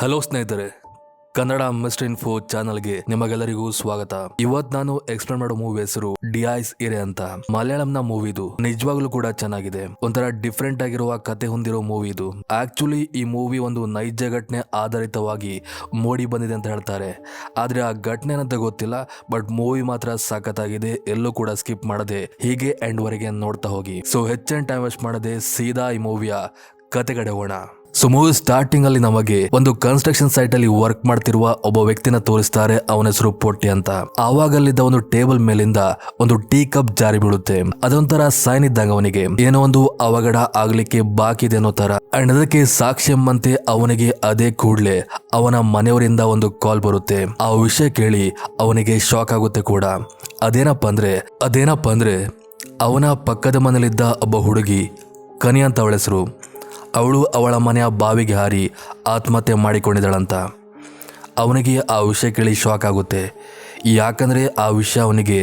Hello ಸ್ನೇಹಿತರೆ, Kannada mister info ಚಾನಲ್ಗೆ ನಿಮಗೆಲ್ಲರಿಗೂ ಸ್ವಾಗತ. ಇವತ್ ನಾನು ಎಕ್ಸ್ಪ್ಲೇನ್ ಮಾಡೋ ಮೂವಿ ಹೆಸರು ಡಿಐಸ್ ಇರೆ ಅಂತ. ಮಲಯಾಳಂನ ಮೂವಿ ಇದು. ನಿಜವಾಗ್ಲೂ ಕೂಡ ಚೆನ್ನಾಗಿದೆ. ಒಂಥರ ಡಿಫ್ರೆಂಟ್ ಆಗಿರುವ ಕತೆ ಹೊಂದಿರೋ ಮೂವಿ ಇದು. ಆಕ್ಚುಲಿ ಈ ಮೂವಿ ಒಂದು ನೈಜ ಘಟನೆ ಆಧಾರಿತವಾಗಿ ಮೂಡಿ ಬಂದಿದೆ ಅಂತ ಹೇಳ್ತಾರೆ. ಆದ್ರೆ ಆ ಘಟನೆ ಏನಂತ ಗೊತ್ತಿಲ್ಲ, ಬಟ್ ಮೂವಿ ಮಾತ್ರ ಸಖತ್ತಾಗಿದೆ. ಎಲ್ಲೂ ಕೂಡ ಸ್ಕಿಪ್ ಮಾಡದೆ ಹೀಗೆ ಎಂಡ್ ವರೆಗೆ ನೋಡ್ತಾ ಹೋಗಿ. ಸೊ ಹೆಚ್ಚಿನ ಟೈಮ್ ವೇಸ್ಟ್ ಮಾಡದೆ ಸೀದಾ ಈ ಮೂವಿಯ ಕತೆಗಡೆ ಹೋಗೋಣ. ಸೊ ಮೂವಿ ಸ್ಟಾರ್ಟಿಂಗ್ ಅಲ್ಲಿ ನಮಗೆ ಒಂದು ಕನ್ಸ್ಟ್ರಕ್ಷನ್ ಸೈಟ್ ಅಲ್ಲಿ ವರ್ಕ್ ಮಾಡ್ತಿರುವ ಒಬ್ಬ ವ್ಯಕ್ತಿನ ತೋರಿಸ್ತಾರೆ. ಅವನ ಹೆಸರು ಪೊಟ್ಟಿ ಅಂತ. ಆವಾಗ ಅಲ್ಲಿದ್ದ ಒಂದು ಟೇಬಲ್ ಮೇಲಿಂದ ಒಂದು ಟೀ ಕಪ್ ಜಾರಿ ಬೀಳುತ್ತೆ. ಅದೊಂಥರ ಸೈನ್ ಇದ್ದಂಗ ಅವನಿಗೆ ಏನೋ ಒಂದು ಅವಘಡ ಆಗ್ಲಿಕ್ಕೆ ಬಾಕಿ ಇದೆ ಅನ್ನೋ ತರ. ಅಂಡ್ ಅದಕ್ಕೆ ಸಾಕ್ಷಿ ಎಂಬಂತೆ ಅವನಿಗೆ ಅದೇ ಕೂಡ್ಲೆ ಅವನ ಮನೆಯವರಿಂದ ಒಂದು ಕಾಲ್ ಬರುತ್ತೆ. ಆ ವಿಷಯ ಕೇಳಿ ಅವನಿಗೆ ಶಾಕ್ ಆಗುತ್ತೆ ಕೂಡ. ಅದೇನಪ್ಪ ಅಂದ್ರೆ ಅವನ ಪಕ್ಕದ ಮನೇಲಿದ್ದ ಒಬ್ಬ ಹುಡುಗಿ ಕನಿ ಅಂತ ಅವಳ ಹೆಸರು. ಅವಳು ಅವಳ ಮನೆಯ ಬಾವಿಗೆ ಹಾರಿ ಆತ್ಮಹತ್ಯೆ ಮಾಡಿಕೊಂಡಿದ್ದಾಳಂತ. ಅವನಿಗೆ ಆ ವಿಷಯ ಕೇಳಿ ಶಾಕ್ ಆಗುತ್ತೆ. ಯಾಕಂದ್ರೆ ಆ ವಿಷಯ ಅವನಿಗೆ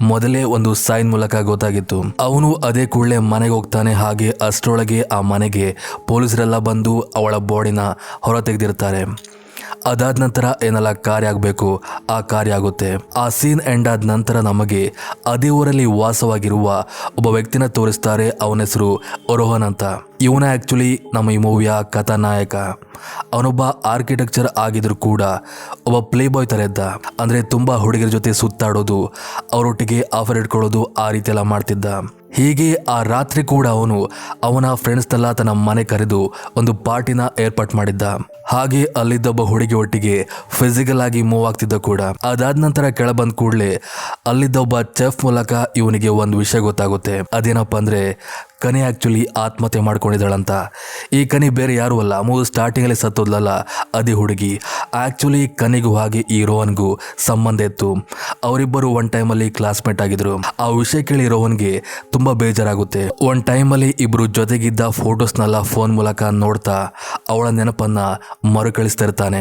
ಮೊದಲೇ ಒಂದು ಸೈನ್ ಮೂಲಕ ಗೊತ್ತಾಗಿತ್ತು. ಅವನು ಅದೇ ಕೂಡಲೇ ಮನೆಗೆ ಹೋಗ್ತಾನೆ. ಹಾಗೆ ಅಷ್ಟರೊಳಗೆ ಆ ಮನೆಗೆ ಪೊಲೀಸರೆಲ್ಲ ಬಂದು ಅವಳ ಬಾಡಿನ ಹೊರ ತೆಗೆದಿರ್ತಾರೆ. ಅದಾದ ನಂತರ ಏನೆಲ್ಲ ಕಾರ್ಯ ಆಗಬೇಕು ಆ ಕಾರ್ಯ ಆಗುತ್ತೆ. ಆ ಸೀನ್ ಎಂಡ್ ಆದ ನಂತರ ನಮಗೆ ಅದೇ ಊರಲ್ಲಿ ವಾಸವಾಗಿರುವ ಒಬ್ಬ ವ್ಯಕ್ತಿನ ತೋರಿಸ್ತಾರೆ. ಅವನ ಹೆಸರು ರೋಹನ್ ಅಂತ. ಇವನ ಆಕ್ಚುಲಿ ನಮ್ಮ ಈ ಮೂವಿಯ ಕಥಾನಾಯಕ. ಅವನೊಬ್ಬ ಆರ್ಕಿಟೆಕ್ಚರ್ ಆಗಿದ್ರು ಕೂಡ ಒಬ್ಬ ಪ್ಲೇ ಬಾಯ್ ತರ ಇದ್ದ. ಅಂದ್ರೆ ತುಂಬಾ ಹುಡುಗರ ಜೊತೆ ಸುತ್ತಾಡೋದು, ಅವರೊಟ್ಟಿಗೆ ಆಫರ್ ಇಟ್ಕೊಳ್ಳೋದು, ಆ ರೀತಿ ಎಲ್ಲ ಮಾಡ್ತಿದ್ದ. ಹೀಗೆ ಆ ರಾತ್ರಿ ಕೂಡ ಅವನು ಅವನ ಫ್ರೆಂಡ್ಸ್ನೆಲ್ಲ ತನ್ನ ಮನೆ ಕರೆದು ಒಂದು ಪಾರ್ಟಿನ ಏರ್ಪಾಟ್ ಮಾಡಿದ್ದ. ಹಾಗೆ ಅಲ್ಲಿದ್ದೊಬ್ಬ ಹುಡುಗಿ ಒಟ್ಟಿಗೆ ಫಿಸಿಕಲ್ ಆಗಿ ಮೂವ್ ಆಗ್ತಿದ್ದ ಕೂಡ. ಅದಾದ ನಂತರ ಕೆಳ ಬಂದ ಕೂಡಲೇ ಅಲ್ಲಿದ್ದ ಒಬ್ಬ ಚೆಫ್ ಮೂಲಕ ಇವನಿಗೆ ಒಂದು ವಿಷಯ ಗೊತ್ತಾಗುತ್ತೆ. ಅದೇನಪ್ಪ ಅಂದ್ರೆ ಕನಿ ಆಕ್ಚುಲಿ ಆತ್ಮಹತ್ಯೆ ಮಾಡ್ಕೊಂಡಿದ್ದಾಳಂತ. ಈ ಕನಿ ಬೇರೆ ಯಾರು ಅಲ್ಲ, ಮೂರು ಸ್ಟಾರ್ಟಿಂಗ್ ಅಲ್ಲಿ ಸತ್ತೋದ್ಲಲ್ಲ ಅದೇ ಹುಡುಗಿ. ಆಕ್ಚುಲಿ ಕನಿಗೂ ಹಾಗೆ ಈ ರೋಹನ್ಗೂ ಸಂಬಂಧ ಇತ್ತು. ಅವರಿಬ್ಬರು ಒನ್ ಟೈಮಲ್ಲಿ ಕ್ಲಾಸ್ಮೇಟ್ ಆಗಿದ್ರು. ಆ ವಿಷಯ ಕೇಳಿ ರೋಹನ್ಗೆ ತುಂಬಾ ಬೇಜಾರಾಗುತ್ತೆ. ಒನ್ ಟೈಮಲ್ಲಿ ಇಬ್ರು ಜೊತೆಗಿದ್ದ ಫೋಟೋಸ್ನೆಲ್ಲ ಫೋನ್ ಮೂಲಕ ನೋಡ್ತಾ ಅವಳ ನೆನಪನ್ನ ಮರುಕಳಿಸ್ತಾ ಇರ್ತಾನೆ.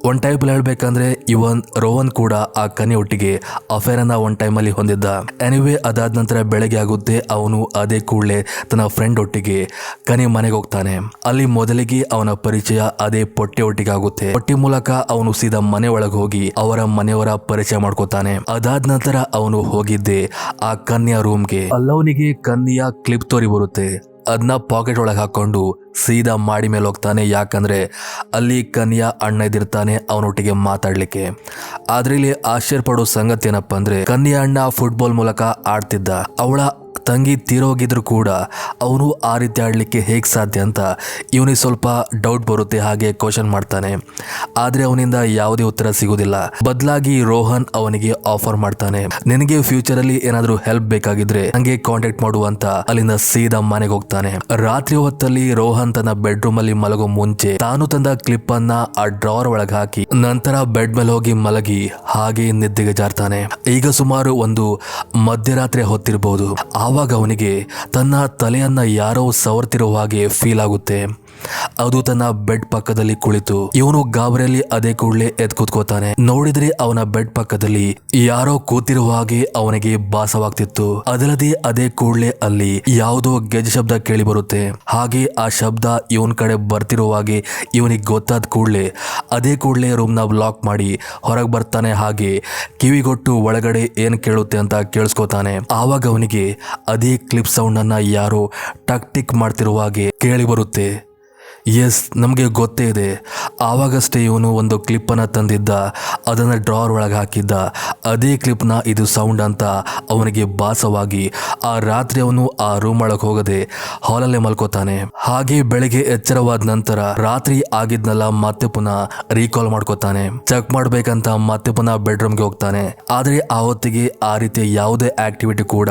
ಒನ್ ಟೈಪಲ್ಲಿ ಹೇಳ್ಬೇಕಂದ್ರೆ ಇವನ್ ರೋಹನ್ ಕೂಡ ಆ ಕನಿ ಒಟ್ಟಿಗೆ ಅಫೇರ್ ಅನ್ನ ಒನ್ ಟೈಮಲ್ಲಿ ಹೊಂದಿದ್ದ. ಎನಿವೇ ಅದಾದ ನಂತರ ಬೆಳಗ್ಗೆ ಆಗುತ್ತೆ. ಅವನು ಅದೇ ಕೂಡಲೇ ತನ್ನ ಫ್ರೆಂಡ್ ಒಟ್ಟಿಗೆ ಕನಿ ಮನೆಗೆ ಹೋಗ್ತಾನೆ. ಅಲ್ಲಿ ಮೊದಲಿಗೆ ಅವನ ಪರಿಚಯ ಅದೇ ಪೊಟ್ಟೆ ಒಟ್ಟಿಗೆ ಆಗುತ್ತೆ. ಪೊಟ್ಟಿ ಮೂಲಕ ಅವನು ಸೀದಾ ಮನೆ ಒಳಗೆ ಹೋಗಿ ಅವರ ಮನೆಯವರ ಪರಿಚಯ ಮಾಡ್ಕೋತಾನೆ. ಅದಾದ ನಂತರ ಅವನು ಹೋಗಿದ್ದೆ ಆ ಕನ್ಯಾ ರೂಮ್ಗೆ. ಅಲ್ಲವನಿಗೆ ಕನ್ಯಾ ಕ್ಲಿಪ್ ತೋರಿ ಬರುತ್ತೆ. ಅದನ್ನ ಪಾಕೆಟ್ ಒಳಗೆ ಹಾಕೊಂಡು ಸೀದಾ ಮಾಡಿ ಮೇಲೆ ಹೋಗ್ತಾನೆ. ಯಾಕಂದ್ರೆ ಅಲ್ಲಿ ಕನ್ಯಾ ಅಣ್ಣ ಇದ್ದಿರ್ತಾನೆ ಅವನೊಟ್ಟಿಗೆ ಮಾತಾಡ್ಲಿಕ್ಕೆ. ಆದ್ರೆ ಇಲ್ಲಿ ಆಶ್ಚರ್ಯ ಪಡೋ ಸಂಗತಿ ಏನಪ್ಪ ಅಂದ್ರೆ ಕನ್ಯಾ ಅಣ್ಣ ಫುಟ್ಬಾಲ್ ಮೂಲಕ ಆಡ್ತಿದ್ದ. ಅವಳ ತಂಗಿ ತೀರೋಗಿದ್ರು ಕೂಡ ಅವನು ಆ ರೀತಿ ಆಡ್ಲಿಕ್ಕೆ ಹೇಗೆ ಸಾಧ್ಯ ಅಂತ ಇವನಿಗೆ ಸ್ವಲ್ಪ ಡೌಟ್ ಬರುತ್ತೆ. ಹಾಗೆ ಕ್ವಶನ್ ಮಾಡ್ತಾನೆ. ಆದ್ರೆ ಅವನಿಂದ ಯಾವುದೇ ಉತ್ತರ ಸಿಗುದಿಲ್ಲ. ಬದಲಾಗಿ ರೋಹನ್ ಅವನಿಗೆ ಆಫರ್ ಮಾಡ್ತಾನೆ, ನಿನಗೆ ಫ್ಯೂಚರ್ ಅಲ್ಲಿ ಏನಾದ್ರೂ ಹೆಲ್ಪ್ ಬೇಕಾಗಿದ್ರೆ ನಂಗೆ ಕಾಂಟ್ಯಾಕ್ಟ್ ಮಾಡುವಂತ. ಅಲ್ಲಿಂದ ಸೀದಾ ಮನೆಗೆ ಹೋಗ್ತಾನೆ. ರಾತ್ರಿ ಹೊತ್ತಲ್ಲಿ ರೋಹನ್ ತನ್ನ ಬೆಡ್ರೂಮ್ ಅಲ್ಲಿ ಮಲಗೋ ಮುಂಚೆ ತಾನು ತಂದ ಕ್ಲಿಪ್ ಅನ್ನ ಆ ಡ್ರಾವರ್ ಒಳಗೆ ಹಾಕಿ ನಂತರ ಬೆಡ್ ಮೇಲೆ ಹೋಗಿ ಮಲಗಿ ಹಾಗೆ ನಿದ್ದೆಗೆ ಜಾರ್ತಾನೆ. ಈಗ ಸುಮಾರು ಒಂದು ಮಧ್ಯರಾತ್ರಿ ಹೊತ್ತಿರಬಹುದು. ಆವಾಗ ಅವನಿಗೆ ತನ್ನ ತಲೆಯನ್ನ ಯಾರೋ ಸವರ್ತಿರುವ ಹಾಗೆ ಫೀಲ್ ಆಗುತ್ತೆ. ಅದು ತನ್ನ ಬೆಡ್ ಪಕ್ಕದಲ್ಲಿ ಕುಳಿತು ಇವನು ಗಾಬರಿಯಲ್ಲಿ ಅದೇ ಕೂಡಲೇ ಎದ್ದು ಕೂತ್ಕೋತಾನೆ. ನೋಡಿದ್ರೆ ಅವನ ಬೆಡ್ ಪಕ್ಕದಲ್ಲಿ ಯಾರೋ ಕೂತಿರುವ ಹಾಗೆ ಅವನಿಗೆ ಭಾಸವಾಗ್ತಿತ್ತು. ಅದಲ್ಲದೆ ಅದೇ ಕೂಡಲೇ ಅಲ್ಲಿ ಯಾವುದೋ ಗೆಜ್ಜೆ ಶಬ್ದ ಕೇಳಿ ಬರುತ್ತೆ. ಹಾಗೆ ಆ ಶಬ್ದ ಇವನ್ ಕಡೆ ಬರ್ತಿರುವ ಹಾಗೆ ಇವನಿಗೆ ಗೊತ್ತಾದ ಕೂಡಲೇ ಅದೇ ಕೂಡಲೇ ರೂಮ್ ನ ಲಾಕ್ ಮಾಡಿ ಹೊರಗೆ ಬರ್ತಾನೆ. ಹಾಗೆ ಕಿವಿಗೊಟ್ಟು ಒಳಗಡೆ ಏನ್ ಕೇಳುತ್ತೆ ಅಂತ ಕೇಳಿಸ್ಕೋತಾನೆ. ಆವಾಗ ಅವನಿಗೆ ಅದೇ ಕ್ಲಿಪ್ ಸೌಂಡ್ ಅನ್ನ ಯಾರೋ ಟಕ್ ಟಿಕ್ ಮಾಡ್ತಿರುವ ಹಾಗೆ ಕೇಳಿ ಬರುತ್ತೆ. ಎಸ್, ನಮಗೆ ಗೊತ್ತೇ ಇದೆ. ಆವಾಗಷ್ಟೇ ಇವನು ಒಂದು ಕ್ಲಿಪ್ಪನ್ನು ತಂದಿದ್ದ, ಅದನ್ನು ಡ್ರಾವರ್ ಒಳಗೆ ಹಾಕಿದ್ದ. ಅದೇ ಕ್ಲಿಪ್ನ ಇದು ಸೌಂಡ್ ಅಂತ ಅವನಿಗೆ ಭಾಸವಾಗಿ ಆ ರಾತ್ರಿ ಅವನು ಆ ರೂಮ್ ಒಳಗೆ ಹೋಗದೆ ಹಾಲಲ್ಲೇ ಮಲ್ಕೋತಾನೆ. ಹಾಗೆ ಬೆಳಗ್ಗೆ ಎಚ್ಚರವಾದ ನಂತರ ರಾತ್ರಿ ಆಗಿದ್ನೆಲ್ಲ ಮತ್ತೆ ಪುನಃ ರೀಕಾಲ್ ಮಾಡ್ಕೋತಾನೆ. ಚೆಕ್ ಮಾಡ್ಬೇಕಂತ ಮತ್ತೆ ಪುನಃ ಬೆಡ್ರೂಮ್ಗೆ ಹೋಗ್ತಾನೆ. ಆದ್ರೆ ಆ ಹೊತ್ತಿಗೆ ಆ ರೀತಿಯ ಯಾವುದೇ ಆಕ್ಟಿವಿಟಿ ಕೂಡ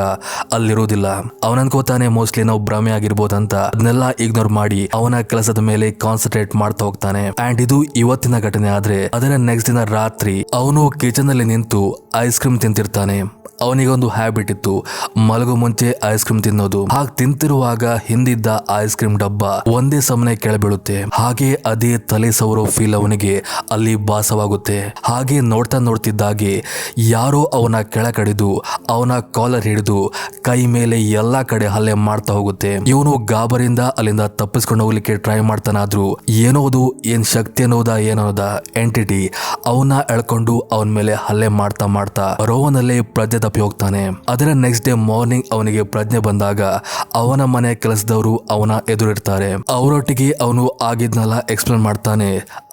ಅಲ್ಲಿರುವುದಿಲ್ಲ. ಅವನನ್ಕೋತಾನೆ ಮೋಸ್ಟ್ಲಿ ನಾವು ಭ್ರಮೆ ಆಗಿರ್ಬೋದಂತ. ಅದನ್ನೆಲ್ಲ ಇಗ್ನೋರ್ ಮಾಡಿ ಅವನ ಕೆಲಸದ ಮೇಲೆ ಕಾನ್ಸಂಟ್ರೇಟ್ ಮಾಡ್ತಾ ಹೋಗ್ತಾನೆ. ಅಂಡ್ ಇದು ಇವತ್ತಿನ ಘಟನೆ. ಆದ್ರೆ ಅದರ ನೆಕ್ಸ್ಟ್ ದಿನ ರಾತ್ರಿ ಅವನು ಕಿಚನ್ ಅಲ್ಲಿ ನಿಂತು ಐಸ್ ಕ್ರೀಮ್ ತಿಂತಿರ್ತಾನೆ. ಅವನಿಗೊಂದು ಹ್ಯಾಬಿಟ್ ಇತ್ತು, ಮಲಗೋ ಮುಂಚೆ ಐಸ್ ಕ್ರೀಮ್ ತಿನ್ನೋದು. ಹಾಗೆ ತಿಂತಿರುವಾಗ ಹಿಂದಿದ್ದ ಐಸ್ ಕ್ರೀಮ್ ಡಬ್ಬ ಒಂದೇ ಸಮನೆ ಕೆಳಬೀಳುತ್ತೆ. ಹಾಗೆ ಅದೇ ತಲೆ ಸವರೋ ಫೀಲ್ ಅವನಿಗೆ ಅಲ್ಲಿ ಭಾಸವಾಗುತ್ತೆ. ಹಾಗೆ ನೋಡ್ತಿದ್ದಾಗೆ ಯಾರೋ ಅವನ ಕೆಳ ಕಡಿದು ಅವನ ಕಾಲರ್ ಹಿಡಿದು ಕೈ ಮೇಲೆ ಎಲ್ಲಾ ಕಡೆ ಹಲ್ಲೆ ಮಾಡ್ತಾ ಹೋಗುತ್ತೆ. ಇವನು ಗಾಬರಿಂದ ಅಲ್ಲಿಂದ ತಪ್ಪಿಸ್ಕೊಂಡು ಹೋಗ್ಲಿಕ್ಕೆ ಟ್ರೈ ಮಾಡ್ತಾನಾದ್ರೂ ಏನೋದು ಏನ್ ಶಕ್ತಿ ಅನ್ನೋದ ಏನೋದ ಎಂಟಿಟಿ ಅವನ್ನ ಎಳ್ಕೊಂಡು ಅವನ ಮೇಲೆ ಹಲ್ಲೆ ಮಾಡ್ತಾ ರೋಹನ್ ಅಲ್ಲೇ ಪ್ರಜ್ಞೆ ತಪ್ಪಿ ಹೋಗ್ತಾನೆ. ಅದರ ನೆಕ್ಸ್ಟ್ ಡೇ ಮಾರ್ನಿಂಗ್ ಅವನಿಗೆ ಪ್ರಜ್ಞೆ ಬಂದಾಗ ಅವನ ಮನೆ ಕೆಲಸದವರು ಅವನ ಎದುರಿರ್ತಾರೆ. ಅವರೊಟ್ಟಿಗೆ ಅವನು ಆಗಿದ್ನೆಲ್ಲ ಎಕ್ಸ್ಪ್ಲೇನ್ ಮಾಡ್ತಾನೆ.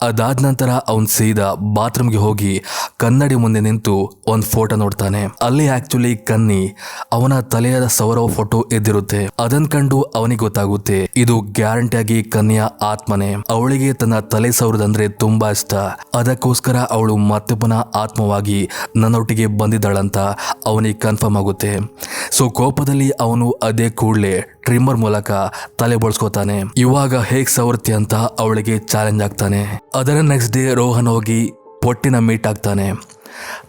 ಅದಾದ ನಂತರ ಅವನ್ ಸೀದಾ ಬಾತ್ರೂಮ್ಗೆ ಹೋಗಿ ಕನ್ನಡಿ ಮುಂದೆ ನಿಂತು ಒಂದ್ ಫೋಟೋ ನೋಡ್ತಾನೆ. ಅಲ್ಲಿ ಆಕ್ಚುಲಿ ಕನ್ನಿ ಅವನ ತಲೆಯ ಸೌರವ ಫೋಟೋ ಎದ್ದಿರುತ್ತೆ. ಅದನ್ ಕಂಡು ಅವನಿಗೆ ಗೊತ್ತಾಗುತ್ತೆ ಇದು ಗ್ಯಾರಂಟಿಯಾಗಿ ಕನ್ನಿಯ ಆತ್ಮನೆ. ಅವಳಿಗೆ ತನ್ನ ತಲೆ ಸೌರದಂದ್ರೆ ತುಂಬಾ ಇಷ್ಟ. ಅದಕ್ಕೋಸ್ಕರ ಅವಳು ಮತ್ತೆ ಪುನಃ ಆತ್ಮವಾಗಿ ನನ್ನೊಟ್ಟಿಗೆ ಬಂದಿದ್ದಾಳಂತ ಅವನಿಗೆ ಕನ್ಫರ್ಮ್ ಆಗುತ್ತೆ. ಸೊ ಕೋಪದಲ್ಲಿ ಅವನು ಅದೇ ಕೂಡಲೇ ಟ್ರಿಮ್ಮರ್ ಮೂಲಕ ತಲೆ ಬಳಸ್ಕೋತಾನೆ. ಇವಾಗ ಹೇಗ್ ಸವರ್ತಿ ಅಂತ ಅವಳಿಗೆ ಚಾಲೆಂಜ್ ಆಗ್ತಾನೆ. ಅದರ ನೆಕ್ಸ್ಟ್ ಡೇ ರೋಹನ್ ಹೋಗಿ ಪೊಟ್ಟಿನ ಮೀಟ್ ಆಗ್ತಾನೆ.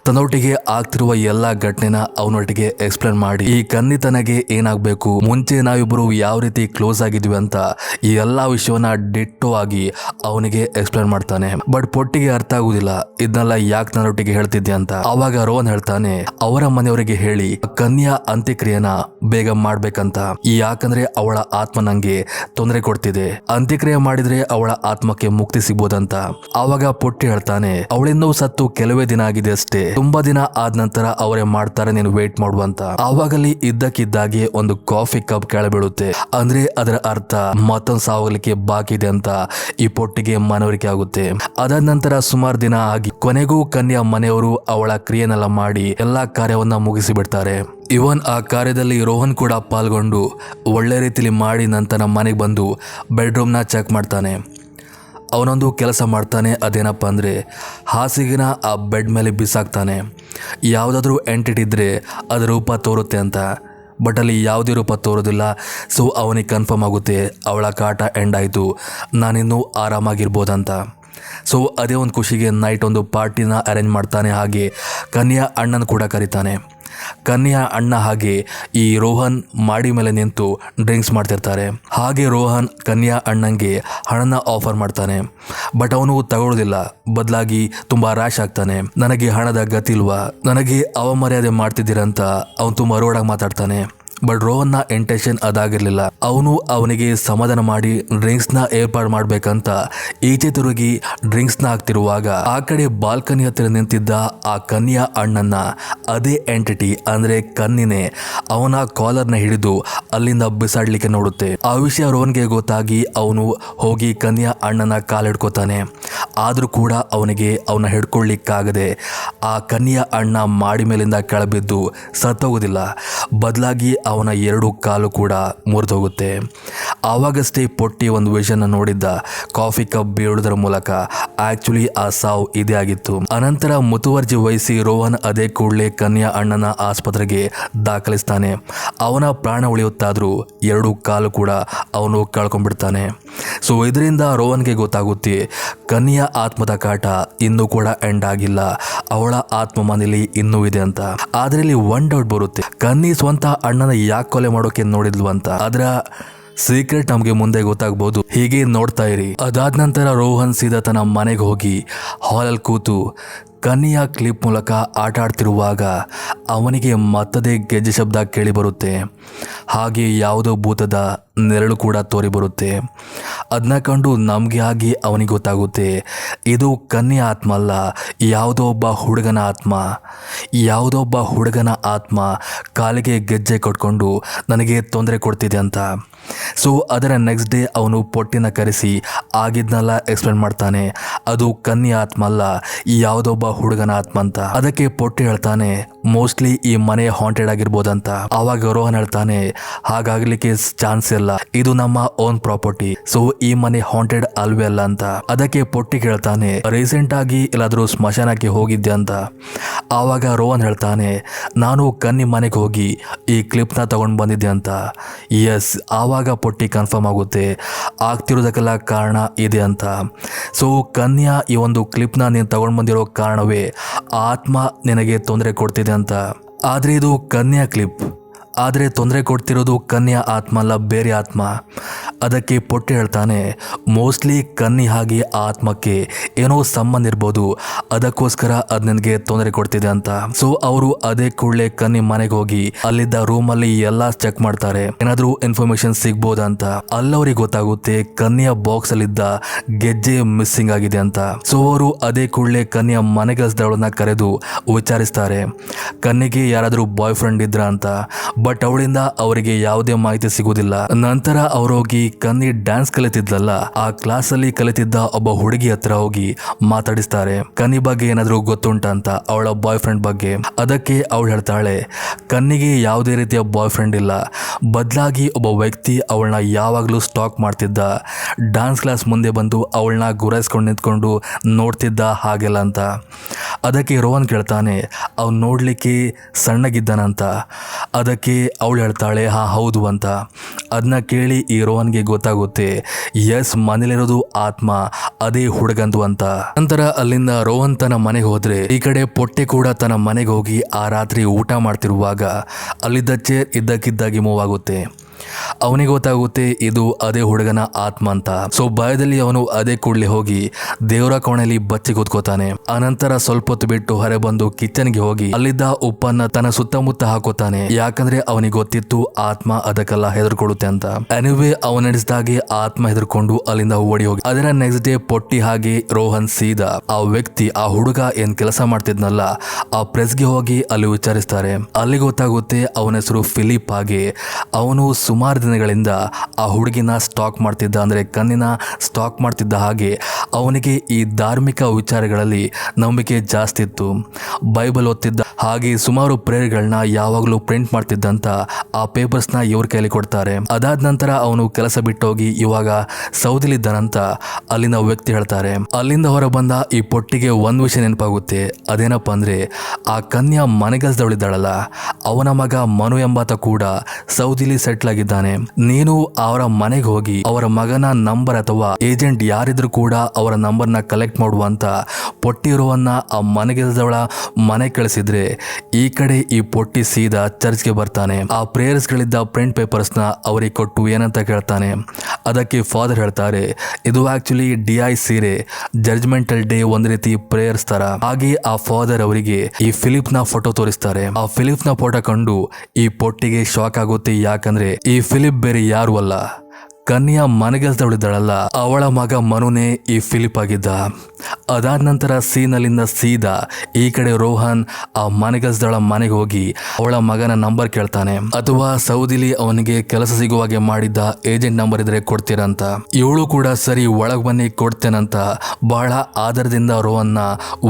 ತನ್ನೊಟ್ಟಿಗೆ ಆಗ್ತಿರುವ ಎಲ್ಲಾ ಘಟನೆನ ಅವನೊಟ್ಟಿಗೆ ಎಕ್ಸ್ಪ್ಲೇನ್ ಮಾಡಿ ಈ ಕನ್ನಿ ತನಗೆ ಏನಾಗ್ಬೇಕು, ಮುಂಚೆ ನಾವಿಬ್ರು ಯಾವ ರೀತಿ ಕ್ಲೋಸ್ ಆಗಿದ್ವಿ ಅಂತ ಈ ಎಲ್ಲಾ ವಿಷಯವನ್ನ ಡಿಟ್ಟೋ ಆಗಿ ಅವನಿಗೆ ಎಕ್ಸ್ಪ್ಲೇನ್ ಮಾಡ್ತಾನೆ. ಬಟ್ ಪೊಟ್ಟಿಗೆ ಅರ್ಥ ಆಗುದಿಲ್ಲ ಇದನ್ನೆಲ್ಲ ಯಾಕೆ ನನ್ನೊಟ್ಟಿಗೆ ಹೇಳ್ತಿದ್ದೆ ಅಂತ. ಅವಾಗ ರೋಹನ್ ಹೇಳ್ತಾನೆ ಅವರ ಮನೆಯವರಿಗೆ ಹೇಳಿ ಕನ್ಯಾ ಅಂತ್ಯಕ್ರಿಯೆನ ಬೇಗ ಮಾಡ್ಬೇಕಂತ, ಯಾಕಂದ್ರೆ ಅವಳ ಆತ್ಮ ನಂಗೆ ತೊಂದರೆ ಕೊಡ್ತಿದೆ, ಅಂತ್ಯಕ್ರಿಯೆ ಮಾಡಿದ್ರೆ ಅವಳ ಆತ್ಮಕ್ಕೆ ಮುಕ್ತಿ ಸಿಗ್ಬೋದಂತ. ಆವಾಗ ಪೊಟ್ಟಿ ಹೇಳ್ತಾನೆ ಅವಳಿಂದ ಸತ್ತು ಕೆಲವೇ ದಿನ ಆಗಿದೆ ಅಷ್ಟೇ, ತುಂಬಾ ದಿನ ಆದ ನಂತರ ಅವರೇ ಮಾಡ್ತಾರೆ, ನೀನು ವೇಟ್ ಮಾಡುವಂತ. ಆವಾಗಲಿ ಇದ್ದಕ್ಕಿದ್ದಾಗೆ ಒಂದು ಕಾಫಿ ಕಪ್ ಕೆಳಬೀಳುತ್ತೆ. ಅಂದ್ರೆ ಅದರ ಅರ್ಥ ಮತ್ತೊಂದು ಸಾವಲಿಕ್ಕೆ ಬಾಕಿ ಇದೆ ಅಂತ ಈ ಪೊಟ್ಟಿಗೆ ಮನವರಿಕೆ ಆಗುತ್ತೆ. ಅದಾದ ನಂತರ ಸುಮಾರು ದಿನ ಆಗಿ ಕೊನೆಗೂ ಕನ್ಯಾ ಮನೆಯವರು ಅವಳ ಕ್ರಿಯೆನೆಲ್ಲ ಮಾಡಿ ಎಲ್ಲಾ ಕಾರ್ಯವನ್ನ ಮುಗಿಸಿ ಬಿಡ್ತಾರೆ. ಇವನ್ ಆ ಕಾರ್ಯದಲ್ಲಿ ರೋಹನ್ ಕೂಡ ಪಾಲ್ಗೊಂಡು ಒಳ್ಳೆ ರೀತಿಲಿ ಮಾಡಿ ನಂತರ ಮನೆಗೆ ಬಂದು ಬೆಡ್ರೂಮ್ನ ಚೆಕ್ ಮಾಡ್ತಾನೆ. ಅವನೊಂದು ಕೆಲಸ ಮಾಡ್ತಾನೆ. ಅದೇನಪ್ಪ ಅಂದರೆ ಹಾಸಿಗೆನ ಆ ಬೆಡ್ ಮೇಲೆ ಬಿಸಾಕ್ತಾನೆ. ಯಾವುದಾದ್ರೂ ಎಂಟಿಟಿ ಇದ್ದರೆ ಅದರ ರೂಪ ತೋರುತ್ತೆ ಅಂತ. ಬಟ್ ಅಲ್ಲಿ ಯಾವುದೇ ರೂಪ ತೋರೋದಿಲ್ಲ. ಸೊ ಅವನಿಗೆ ಕನ್ಫರ್ಮ್ ಆಗುತ್ತೆ ಅವಳ ಕಾಟ ಎಂಡ್ ಆಯಿತು, ನಾನಿನ್ನೂ ಆರಾಮಾಗಿರ್ಬೋದಂತ. ಸೊ ಅದೇ ಒಂದು ಖುಷಿಗೆ ನೈಟ್ ಒಂದು ಪಾರ್ಟಿನ ಅರೇಂಜ್ ಮಾಡ್ತಾನೆ. ಹಾಗೆ ಕನ್ಯಾ ಅಣ್ಣನ ಕೂಡ ಕರೀತಾನೆ. ಕನ್ಯಾ ಅಣ್ಣ ಹಾಗೆ ಈ ರೋಹನ್ ಮಾಡಿ ಮೇಲೆ ನಿಂತು ಡ್ರಿಂಕ್ಸ್ ಮಾಡ್ತಿರ್ತಾರೆ. ಹಾಗೆ ರೋಹನ್ ಕನ್ಯಾ ಅಣ್ಣಂಗೆ ಹಣನ ಆಫರ್ ಮಾಡ್ತಾನೆ. ಬಟ್ ಅವನು ತಗೊಳ್ಳೋದಿಲ್ಲ, ಬದಲಾಗಿ ತುಂಬಾ ರ್ಯಾಶ್ ಆಗ್ತಾನೆ. ನನಗೆ ಹಣದ ಗತಿ ಇಲ್ವಾ, ನನಗೆ ಅವಮರ್ಯಾದೆ ಮಾಡ್ತಿದ್ದೀರಂತ ಅವನು ತುಂಬಾ ರೋಡಾಗಿ ಮಾತಾಡ್ತಾನೆ. ಬಟ್ ರೋಹನ್ನ ಇಂಟೆನ್ಷನ್ ಅದಾಗಿರ್ಲಿಲ್ಲ. ಅವನು ಅವನಿಗೆ ಸಮಾಧಾನ ಮಾಡಿ ಡ್ರಿಂಕ್ಸ್ ನ ಏರ್ಪಾಡು ಮಾಡ್ಬೇಕಂತ ಈಚೆ ತಿರುಗಿ ಡ್ರಿಂಕ್ಸ್ ನ ಹಾಕ್ತಿರುವಾಗ ಆ ಕಡೆ ಬಾಲ್ಕನಿ ಹತ್ತಿರ ನಿಂತಿದ್ದ ಆ ಕನ್ಯಾ ಅಣ್ಣನ ಅದೇ ಎಂಟಿಟಿ ಅಂದ್ರೆ ಕನ್ನಿನೇ ಅವನ ಕಾಲರ್ನ ಹಿಡಿದು ಅಲ್ಲಿಂದ ಬಿಸಾಡ್ಲಿಕ್ಕೆ ನೋಡುತ್ತೆ. ಆ ವಿಷಯ ರೋಹನ್ಗೆ ಗೊತ್ತಾಗಿ ಅವನು ಹೋಗಿ ಕನ್ಯಾ ಅಣ್ಣನ ಕಾಲಿಡ್ಕೋತಾನೆ. ಆದ್ರೂ ಕೂಡ ಅವನಿಗೆ ಅವನ ಹಿಡ್ಕೊಳ್ಳಿಕ್ಕಾಗದೆ ಆ ಕನ್ಯಾ ಅಣ್ಣ ಮಾಡಿ ಮೇಲಿಂದ ಕೆಳಬಿದ್ದು ಸತ್ತೋಗೋದಿಲ್ಲ, ಬದಲಾಗಿ ಅವನ 2 ಕಾಲು ಕೂಡ ಮುರಿದೋಗುತ್ತೆ. ಆವಾಗಷ್ಟೇ ಪೊಟ್ಟಿ ಒಂದು ವಿಷನ್ ನೋಡಿದ್ದ. ಕಾಫಿ ಕಪ್ ಬೀಳುವುದರ ಮೂಲಕ ಆಕ್ಚುಲಿ ಆ ಸಾವು ಇದೇ ಆಗಿತ್ತು. ಅನಂತರ ಮುತುವರ್ಜಿ ವಹಿಸಿ ರೋಹನ್ ಅದೇ ಕೂಡಲೇ ಕನ್ಯಾ ಅಣ್ಣನ ಆಸ್ಪತ್ರೆಗೆ ದಾಖಲಿಸ್ತಾನೆ. ಅವನ ಪ್ರಾಣ ಉಳಿಯುತ್ತಾದ್ರೂ 2 ಕಾಲು ಕೂಡ ಅವನು ಕಳ್ಕೊಂಡ್ಬಿಡ್ತಾನೆ. ಸೊ ಇದರಿಂದ ರೋಹನ್ಗೆ ಗೊತ್ತಾಗುತ್ತೆ ಕನ್ಯಾ ಆತ್ಮದ ಕಾಟ ಇನ್ನೂ ಕೂಡ ಎಂಡ್ ಆಗಿಲ್ಲ, ಅವಳ ಆತ್ಮ ಮನೇಲಿ ಇನ್ನೂ ಇದೆ ಅಂತ. ಆದ್ರೆ ಇಲ್ಲಿ ಒನ್ ಡೌಟ್ ಬರುತ್ತೆ, ಕನ್ನಿ ಸ್ವಂತ ಅಣ್ಣನ ಯಾಕೆ ಕೊಲೆ ಮಾಡೋಕೆ ನೋಡಿದ್ಲು ಅಂತ. ಅದರ ಸೀಕ್ರೆಟ್ ನಮಗೆ ಮುಂದೆ ಗೊತ್ತಾಗ್ಬೋದು. ಹೀಗೆ ನೋಡ್ತಾ ಇರಿ. ಅದಾದ ನಂತರ ರೋಹನ್ ಸೀದಾ ತನ್ನ ಮನೆಗೆ ಹೋಗಿ ಹಾಲಲ್ಲಿ ಕೂತು ಕನ್ನಿಯ ಕ್ಲಿಪ್ ಮೂಲಕ ಆಟ ಆಡ್ತಿರುವಾಗ ಅವನಿಗೆ ಮತ್ತದೇ ಗೆಜ್ಜೆ ಶಬ್ದ ಕೇಳಿ ಬರುತ್ತೆ. ಹಾಗೆ ಯಾವುದೋ ಭೂತದ ನೆರಳು ಕೂಡ ತೋರಿ ಬರುತ್ತೆ. ಅದನ್ನ ಕಂಡು ನಮಗೆ ಆಗಿ ಅವನಿಗೆ ಗೊತ್ತಾಗುತ್ತೆ ಇದು ಕನ್ಯಾ ಆತ್ಮ ಅಲ್ಲ, ಯಾವುದೋ ಒಬ್ಬ ಹುಡುಗನ ಆತ್ಮ ಕಾಲಿಗೆ ಗೆಜ್ಜೆ ಕೊಟ್ಕೊಂಡು ನನಗೆ ತೊಂದರೆ ಕೊಡ್ತಿದೆ ಅಂತ. ಸೊ ಅದರ ನೆಕ್ಸ್ಟ್ ಡೇ ಅವನು ಪೊಟ್ಟಿನ ಕರೆಸಿ ಆಗಿದ್ನೆಲ್ಲ ಎಕ್ಸ್ಪ್ಲೇನ್ ಮಾಡ್ತಾನೆ. ಅದು ಕನ್ಯಾ ಆತ್ಮ ಅಲ್ಲ, ಯಾವುದೊಬ್ಬ ಹುಡುಗನ ಆತ್ಮ ಅಂತ. ಅದಕ್ಕೆ ಪೊಟ್ಟಿ ಹೇಳ್ತಾನೆ ಮೋಸ್ಟ್ಲಿ ಈ ಮನೆ ಹಾಂಟೆಡ್ ಆಗಿರ್ಬೋದಂತ. ಆವಾಗ ರೋಹನ್ ಹೇಳ್ತಾನೆ ಹಾಗಾಗ್ಲಿಕ್ಕೆ ಚಾನ್ಸ್ ಇಲ್ಲ, ಇದು ನಮ್ಮ ಓನ್ ಪ್ರಾಪರ್ಟಿ, ಸೊ ಈ ಮನೆ ಹಾಂಟೆಡ್ ಅಲ್ವೇ ಅಲ್ಲ ಅಂತ. ಅದಕ್ಕೆ ಪೊಟ್ಟಿ ಹೇಳ್ತಾನೆ ರೀಸೆಂಟ್ ಆಗಿ ಎಲ್ಲಾದ್ರೂ ಸ್ಮಶಾನಕ್ಕೆ ಹೋಗಿದ್ದೆ ಅಂತ. ಆವಾಗ ರೋಹನ್ ಹೇಳ್ತಾನೆ ನಾನು ಕನ್ನಿ ಮನೆಗೆ ಹೋಗಿ ಈ ಕ್ಲಿಪ್ ನ ತಗೊಂಡು ಬಂದಿದ್ದೆ ಅಂತ. ಎಸ್, ಆವಾಗ ಪೊಟ್ಟಿ ಕನ್ಫರ್ಮ್ ಆಗುತ್ತೆ ಆಗ್ತಿರೋದಕ್ಕೆಲ್ಲ ಕಾರಣ ಇದೆ ಅಂತ. ಸೊ ಕನ್ಯಾ ಈ ಒಂದು ಕ್ಲಿಪ್ ನ ನೀನು ತಗೊಂಡು ಬಂದಿರೋ ಕಾರಣವೇ ಆತ್ಮ ನಿನಗೆ ತೊಂದರೆ ಕೊಡ್ತಿದೆ ಅಂತ. ಆದರೆ ಇದು ಕನ್ಯಾ ಕ್ಲಿಪ್. ಆದರೆ ತೊಂದರೆ ಕೊಡ್ತಿರೋದು ಕನ್ಯಾ ಆತ್ಮ ಅಲ್ಲ, ಬೇರೆ ಆತ್ಮ. ಅದಕ್ಕೆ ಪೊಟ್ಟೆ ಹೇಳ್ತಾನೆ, ಮೋಸ್ಟ್ಲಿ ಕನ್ನಿ ಹಾಗೆ ಆ ಆತ್ಮಕ್ಕೆ ಏನೋ ಸಂಬಂಧ ಇರ್ಬೋದು, ಅದಕ್ಕೋಸ್ಕರ ಅದು ನನಗೆ ತೊಂದರೆ ಕೊಡ್ತಿದೆ ಅಂತ. ಸೊ ಅವರು ಅದೇ ಕೂಡಲೇ ಕನ್ನಿ ಮನೆಗೆ ಹೋಗಿ ಅಲ್ಲಿದ್ದ ರೂಮಲ್ಲಿ ಎಲ್ಲ ಚೆಕ್ ಮಾಡ್ತಾರೆ, ಏನಾದರೂ ಇನ್ಫಾರ್ಮೇಶನ್ ಸಿಗ್ಬೋದಂತ. ಅಲ್ಲವ್ರಿಗೆ ಗೊತ್ತಾಗುತ್ತೆ ಕನ್ನಿಯ ಬಾಕ್ಸ್ ಅಲ್ಲಿದ್ದ ಗೆಜ್ಜೆ ಮಿಸ್ಸಿಂಗ್ ಆಗಿದೆ ಅಂತ. ಸೊ ಅವರು ಅದೇ ಕೂಡಲೇ ಕನ್ನಿಯ ಮನೆಗೆಲ್ಸದವಳನ್ನ ಕರೆದು ವಿಚಾರಿಸ್ತಾರೆ, ಕನ್ನಿಗೆ ಯಾರಾದರೂ ಬಾಯ್ ಫ್ರೆಂಡ್ ಇದ್ರ ಅಂತ. ಬಟ್ ಅವಳಿಂದ ಅವರಿಗೆ ಯಾವುದೇ ಮಾಹಿತಿ ಸಿಗುವುದಿಲ್ಲ. ನಂತರ ಅವರೋಗಿ ಕನ್ನಿ ಡ್ಯಾನ್ಸ್ ಕಲಿತಿದ್ಲಲ್ಲ, ಆ ಕ್ಲಾಸ್ ಅಲ್ಲಿ ಕಲಿತಿದ್ದ ಒಬ್ಬ ಹುಡುಗಿ ಹತ್ರ ಹೋಗಿ ಮಾತಾಡಿಸ್ತಾರೆ, ಕನ್ನಿ ಬಗ್ಗೆ ಏನಾದ್ರೂ ಗೊತ್ತುಂಟ ಅಂತ, ಅವಳ ಬಾಯ್ ಫ್ರೆಂಡ್ ಬಗ್ಗೆ. ಅದಕ್ಕೆ ಅವಳು ಹೇಳ್ತಾಳೆ, ಕನ್ನಿಗೆ ಯಾವುದೇ ರೀತಿಯ ಬಾಯ್ ಫ್ರೆಂಡ್ ಇಲ್ಲ, ಬದಲಾಗಿ ಒಬ್ಬ ವ್ಯಕ್ತಿ ಅವಳನ್ನ ಯಾವಾಗಲೂ ಸ್ಟಾಕ್ ಮಾಡ್ತಿದ್ದ, ಡ್ಯಾನ್ಸ್ ಕ್ಲಾಸ್ ಮುಂದೆ ಬಂದು ಅವಳನ್ನ ಗುರಾಯಿಸ್ಕೊಂಡು ನಿಂತ್ಕೊಂಡು ನೋಡ್ತಿದ್ದ ಹಾಗೆಲ್ಲ ಅಂತ. ಅದಕ್ಕೆ ರೋಹನ್ ಕೇಳ್ತಾನೆ, ಅವ್ನು ನೋಡ್ಲಿಕ್ಕೆ ಸಣ್ಣಗಿದ್ದಾನಂತ. ಅದಕ್ಕೆ ಅವಳು ಹೇಳ್ತಾಳೆ, ಹಾ ಹೌದು ಅಂತ. ಅದನ್ನ ಕೇಳಿ ಈ ರೋಹನ್ಗೆ ಗೊತ್ತಾಗುತ್ತೆ, ಎಸ್ ಮನೇಲಿರೋದು ಆತ್ಮ ಅದೇ ಹುಡುಗಂದು ಅಂತ. ನಂತರ ಅಲ್ಲಿಂದ ರೋಹನ್ ತನ್ನ ಮನೆಗೆ ಹೋದ್ರೆ, ಈ ಕಡೆ ಪೊಟ್ಟೆ ಕೂಡ ತನ್ನ ಮನೆಗೆ ಹೋಗಿ ಆ ರಾತ್ರಿ ಊಟ ಮಾಡ್ತಿರುವಾಗ ಅಲ್ಲಿದ್ದ ಚೇರ್ ಇದ್ದಕ್ಕಿದ್ದಾಗಿ ಮೂವ್ ಆಗುತ್ತೆ. ಅವನಿಗೆ ಗೊತ್ತಾಗುತ್ತೆ ಇದು ಅದೇ ಹುಡುಗನ ಆತ್ಮ ಅಂತ. ಸೊ ಭಯದಲ್ಲಿ ಅವನು ಅದೇ ಕೂಡಲೇ ಹೋಗಿ ದೇವರ ಕೋಣೆಯಲ್ಲಿ ಬಚ್ಚಿ ಕೂತ್ಕೋತಾನೆ. ಆನಂತರ ಸ್ವಲ್ಪ ಹೊತ್ತು ಬಿಟ್ಟು ಹೊರ ಬಂದು ಕಿಚನ್ಗೆ ಹೋಗಿ ಅಲ್ಲಿದ್ದ ಉಪ್ಪನ್ನ ತನ್ನ ಸುತ್ತಮುತ್ತ ಹಾಕೋತಾನೆ, ಯಾಕಂದ್ರೆ ಅವನಿಗೆ ಗೊತ್ತಿತ್ತು ಆತ್ಮ ಅದಕ್ಕೆಲ್ಲ ಹೆದರ್ಕೊಳ್ಳುತ್ತೆ ಅಂತ. ಎನಿವೇ ಅವನ ನಡೆಸಿದಾಗೆ ಆತ್ಮ ಹೆದರ್ಕೊಂಡು ಅಲ್ಲಿಂದ ಓಡಿ ಹೋಗಿ. ಅದರ ನೆಕ್ಸ್ಟ್ ಡೇ ಪೊಟ್ಟಿ ಹಾಗೆ ರೋಹನ್ ಸೀದಾ ಆ ವ್ಯಕ್ತಿ, ಆ ಹುಡುಗ ಏನ್ ಕೆಲಸ ಮಾಡ್ತಿದ್ನಲ್ಲ ಆ ಪ್ರೆಸ್ಗೆ ಹೋಗಿ ಅಲ್ಲಿ ವಿಚಾರಿಸ್ತಾರೆ. ಅಲ್ಲಿ ಗೊತ್ತಾಗುತ್ತೆ ಅವನ ಹೆಸರು ಫಿಲಿಪ್ ಹಾಗೆ ಅವನು ಸುಮಾರು ದಿನಗಳಿಂದ ಆ ಹುಡುಗಿನ ಸ್ಟಾಕ್ ಮಾಡ್ತಿದ್ದ, ಅಂದರೆ ಕಣ್ಣಿನ ಸ್ಟಾಕ್ ಮಾಡ್ತಿದ್ದ. ಹಾಗೆ ಅವನಿಗೆ ಈ ಧಾರ್ಮಿಕ ವಿಚಾರಗಳಲ್ಲಿ ನಂಬಿಕೆ ಜಾಸ್ತಿ ಇತ್ತು, ಬೈಬಲ್ ಓದ್ತಿದ್ದ, ಹಾಗೆ ಸುಮಾರು ಪ್ರೇಯರ್ಗಳನ್ನ ಯಾವಾಗಲೂ ಪ್ರಿಂಟ್ ಮಾಡ್ತಿದ್ದಂತ. ಆ ಪೇಪರ್ಸ್ನ ಇವ್ರ ಕೈಲಿ ಕೊಡ್ತಾರೆ. ಅದಾದ ನಂತರ ಅವನು ಕೆಲಸ ಬಿಟ್ಟೋಗಿ ಇವಾಗ ಸೌದಿಲಿದ್ದಾನಂತ ಅಲ್ಲಿನ ವ್ಯಕ್ತಿ ಹೇಳ್ತಾರೆ. ಅಲ್ಲಿಂದ ಹೊರ ಬಂದ ಈ ಪೊಟ್ಟಿಗೆ ಒಂದು ವಿಷಯ ನೆನಪಾಗುತ್ತೆ, ಅದೇನಪ್ಪ ಅಂದ್ರೆ ಆ ಕನ್ಯಾ ಮನೆಗೆಲ್ಸದವಳಿದ್ದಾಳಲ್ಲ, ಅವನ ಮಗ ಮನು ಎಂಬಾತ ಕೂಡ ಸೌದಿಲಿ ಸೆಟ್ಲ್ ಆಗಿದ್ದಾನೆ. ನೀನು ಅವರ ಮನೆಗೆ ಹೋಗಿ ಅವರ ಮಗನ ನಂಬರ್ ಅಥವಾ ಏಜೆಂಟ್ ಯಾರಿದ್ರು ಕೂಡ ಅವರ ನಂಬರ್ನ ಕಲೆಕ್ಟ್ ಮಾಡುವಂತ ಪೊಟ್ಟಿರುವನ್ನ ಆ ಮನೆಗೆಲ್ಸದವಳ ಮನೆ ಕಳಿಸಿದ್ರೆ, ಈ ಕಡೆ ಈ ಪೊಟ್ಟಿ ಸೀದಾ ಚರ್ಚ್ಗೆ ಬರ್ತಾನೆ. ಆ ಪ್ರೇಯರ್ಸ್ ಗಳಿದ್ದ ಪ್ರಿಂಟ್ ಪೇಪರ್ಸ್ ನ ಅವರಿಗೆ ಕೊಟ್ಟು ಏನಂತ ಕೇಳ್ತಾನೆ. ಅದಕ್ಕೆ ಫಾದರ್ ಹೇಳ್ತಾರೆ, ಇದು ಆಕ್ಚುಲಿ DI ಸೀರೆ, ಜಡ್ಜ್ಮೆಂಟಲ್ ಡೇ ಒಂದು ರೀತಿ ಪ್ರೇಯರ್ಸ್ ತರ. ಹಾಗೆ ಆ ಫಾದರ್ ಅವರಿಗೆ ಈ ಫಿಲಿಪ್ ನ ಫೋಟೋ ತೋರಿಸ್ತಾರೆ. ಆ ಫಿಲಿಪ್ ನ ಫೋಟೋ ಕಂಡು ಈ ಪೊಟ್ಟಿಗೆ ಶಾಕ್ ಆಗುತ್ತೆ, ಯಾಕಂದ್ರೆ ಈ ಫಿಲಿಪ್ ಬೇರೆ ಯಾರು ಅಲ್ಲ, ಕನ್ಯಾ ಮನೆಗೆಲ್ಸದವಳಿದ್ದಾಳಲ್ಲ ಅವಳ ಮಗ ಮನುನೇ ಈ ಫಿಲಿಪ್ ಆಗಿದ್ದ. ಅದಾದ ನಂತರ ಸೀನಲ್ಲಿಂದ ಸೀದಾ ಈ ಕಡೆ ರೋಹನ್ ಆ ಮನೆಗೆಲ್ಸದವಳ ಮನೆಗೆ ಹೋಗಿ ಅವಳ ಮಗನ ನಂಬರ್ ಕೇಳ್ತಾನೆ, ಅಥವಾ ಸೌದಿಲಿ ಅವನಿಗೆ ಕೆಲಸ ಸಿಗುವಾಗೆ ಮಾಡಿದ್ದ ಏಜೆಂಟ್ ನಂಬರ್ ಇದ್ರೆ ಕೊಡ್ತೀರಂತ. ಇವಳು ಕೂಡ ಸರಿ ಒಳಗ್ ಬನ್ನಿ ಕೊಡ್ತೇನಂತ ಬಹಳ ಆಧಾರದಿಂದ ರೋಹನ್ನ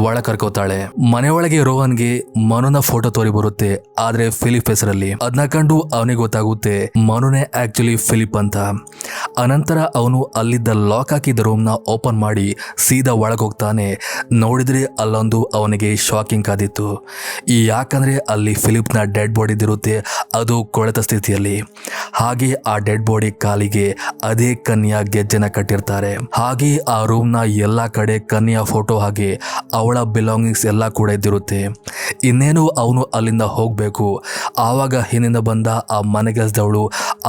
ಒಳ ಕರ್ಕೋತಾಳೆ. ಮನೆಯೊಳಗೆ ರೋಹನ್ಗೆ ಮನುನ ಫೋಟೋ ತೋರಿ ಬರುತ್ತೆ, ಆದ್ರೆ ಫಿಲಿಪ್ ಹೆಸರಲ್ಲಿ. ಅದನ್ನ ಕಂಡು ಅವನಿಗೆ ಗೊತ್ತಾಗುತ್ತೆ ಮನುನೇ ಆಕ್ಚುಲಿ ಫಿಲಿಪ್ ಅಂತ. ಅನಂತರ ಅವನು ಅಲ್ಲಿದ್ದ ಲಾಕ್ ಹಾಕಿದ ರೂಮ್ನ ಓಪನ್ ಮಾಡಿ ಸೀದಾ ಒಳಗೆ ಹೋಗ್ತಾನೆ. ನೋಡಿದ್ರೆ ಅಲ್ಲೊಂದು ಅವನಿಗೆ ಶಾಕಿಂಗ್ ಆದಿತ್ತು, ಯಾಕಂದ್ರೆ ಅಲ್ಲಿ ಫಿಲಿಪ್ನ ಡೆಡ್ ಬಾಡಿ ಇರುತ್ತೆ, ಅದು ಕೊಳೆತ ಸ್ಥಿತಿಯಲ್ಲಿ. ಹಾಗೆ ಆ ಡೆಡ್ ಬಾಡಿ ಕಾಲಿಗೆ ಅದೇ ಕನ್ಯಾ ಗೆಜ್ಜೆನ ಕಟ್ಟಿರ್ತಾರೆ. ಹಾಗೆ ಆ ರೂಮ್ನ ಎಲ್ಲ ಕಡೆ ಕನ್ಯಾ ಫೋಟೋ ಹಾಗೆ ಅವಳ ಬಿಲಾಂಗಿಂಗ್ಸ್ ಎಲ್ಲ ಕೂಡ ಇದ್ದಿರುತ್ತೆ. ಇನ್ನೇನು ಅವನು ಅಲ್ಲಿಂದ ಹೋಗ್ಬೇಕು, ಆವಾಗ ಹಿಂದಿಂದ ಬಂದ ಆ ಮನೆಗೆಲ್ಸದವಳು